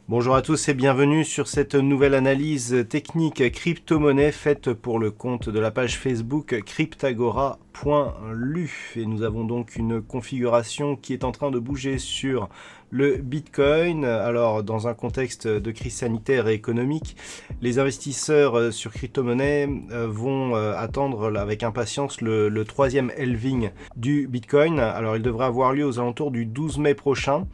Bonjour à tous et bienvenue sur cette nouvelle analyse technique crypto-monnaie faite pour le compte de la page Facebook cryptagora.lu. Et nous avons donc une configuration qui est en train de bouger sur le Bitcoin. Alors, dans un contexte de crise sanitaire et économique, les investisseurs sur crypto-monnaie vont attendre avec impatience le troisième halving du Bitcoin. Alors, il devrait avoir lieu aux alentours du 12 mai prochain.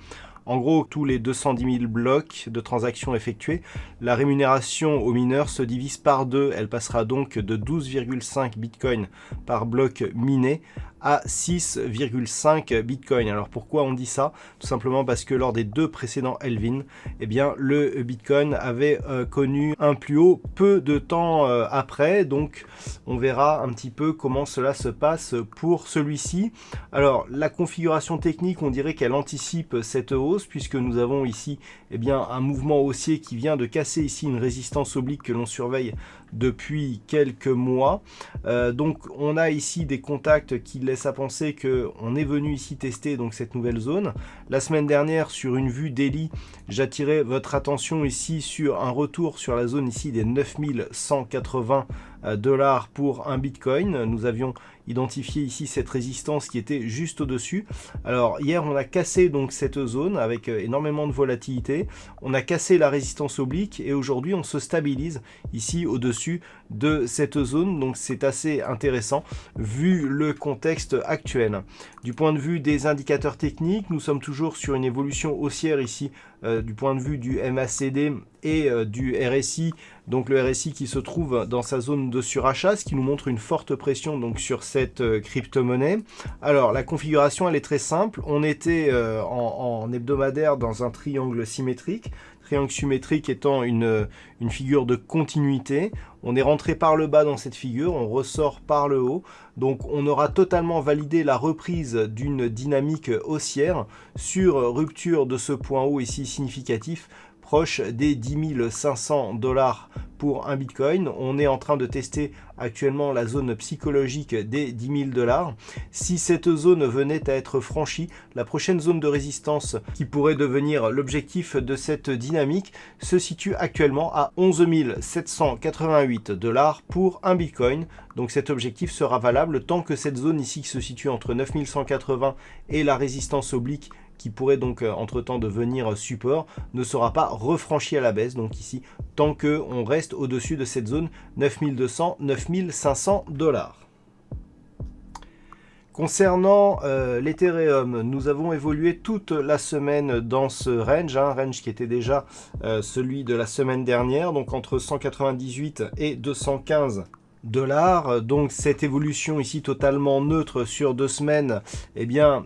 En gros, tous les 210 000 blocs de transactions effectuées, la rémunération aux mineurs se divise par deux. Elle passera donc de 12,5 bitcoins par bloc miné à 6,5 bitcoins. Alors pourquoi on dit ça? Tout simplement parce que lors des deux précédents halvings, eh bien, le bitcoin avait connu un plus haut peu de temps après. Donc on verra un petit peu comment cela se passe pour celui-ci. Alors la configuration technique, on dirait qu'elle anticipe cette hausse puisque nous avons ici un mouvement haussier qui vient de casser ici une résistance oblique que l'on surveille depuis quelques mois. Donc on a ici des contacts qui laissent à penser qu'on est venu ici tester donc cette nouvelle zone. La semaine dernière, sur une vue daily, j'attirais votre attention ici sur un retour sur la zone ici des 9180 $ pour un bitcoin. Nous avions identifié ici cette résistance qui était juste au-dessus. Alors hier on a cassé donc cette zone avec énormément de volatilité. On a cassé la résistance oblique et aujourd'hui on se stabilise ici au-dessus de cette zone. Donc c'est assez intéressant vu le contexte actuel. Du point de vue des indicateurs techniques, nous sommes toujours sur une évolution haussière ici du point de vue du MACD et du RSI, donc le RSI qui se trouve dans sa zone de surachat, ce qui nous montre une forte pression donc sur cette crypto-monnaie. Alors la configuration elle est très simple, on était en hebdomadaire dans un triangle symétrique. Triangle symétrique étant une figure de continuité. On est rentré par le bas dans cette figure, on ressort par le haut. Donc on aura totalement validé la reprise d'une dynamique haussière sur rupture de ce point haut ici significatif, proche des 10 500 $ pour un bitcoin. On est en train de tester actuellement la zone psychologique des 10 000 $. Si cette zone venait à être franchie, la prochaine zone de résistance qui pourrait devenir l'objectif de cette dynamique se situe actuellement à 11 788 $ pour un bitcoin. Donc cet objectif sera valable tant que cette zone ici qui se situe entre 9180 et la résistance oblique qui pourrait donc entre-temps devenir support, ne sera pas refranchi à la baisse. Donc ici, tant qu'on reste au-dessus de cette zone 9200-9500 $. Concernant l'Ethereum, nous avons évolué toute la semaine dans ce range, range qui était déjà celui de la semaine dernière, donc entre 198 et 215 $. Donc cette évolution ici totalement neutre sur 2 semaines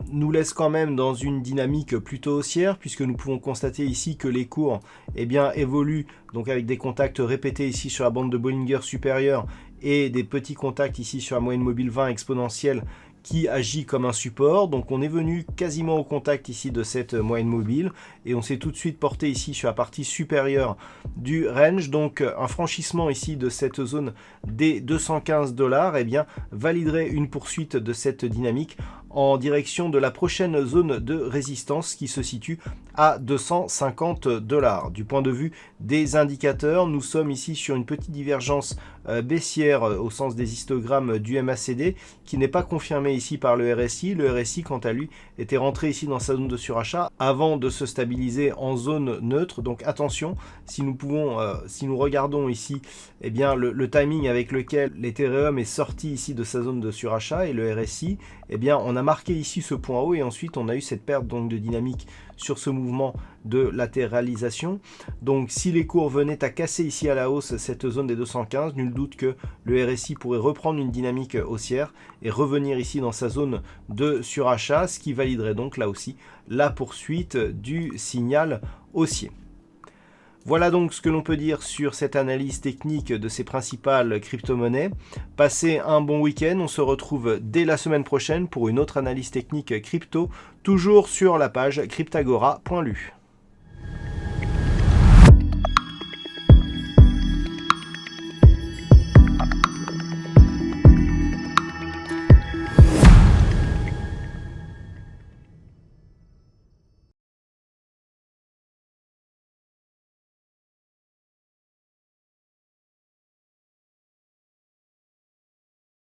nous laisse quand même dans une dynamique plutôt haussière, puisque nous pouvons constater ici que les cours évoluent donc avec des contacts répétés ici sur la bande de Bollinger supérieure et des petits contacts ici sur la moyenne mobile 20 exponentielle qui agit comme un support. Donc on est venu quasiment au contact ici de cette moyenne mobile et on s'est tout de suite porté ici sur la partie supérieure du range. Donc un franchissement ici de cette zone des 215 $ validerait une poursuite de cette dynamique en direction de la prochaine zone de résistance qui se situe à 250 $. Du point de vue des indicateurs, nous sommes ici sur une petite divergence baissière au sens des histogrammes du MACD qui n'est pas confirmée ici par le RSI. Le RSI, quant à lui, était rentré ici dans sa zone de surachat avant de se stabiliser en zone neutre. Donc attention, si nous regardons ici le timing avec lequel l'Ethereum est sorti ici de sa zone de surachat et le RSI, on a marqué ici ce point haut et ensuite on a eu cette perte donc de dynamique sur ce mouvement de latéralisation. Donc si les cours venaient à casser ici à la hausse cette zone des 215, nul doute que le RSI pourrait reprendre une dynamique haussière et revenir ici dans sa zone de surachat, ce qui validerait donc là aussi la poursuite du signal haussier. Voilà donc ce que l'on peut dire sur cette analyse technique de ces principales crypto-monnaies. Passez un bon week-end, on se retrouve dès la semaine prochaine pour une autre analyse technique crypto, toujours sur la page cryptagora.lu.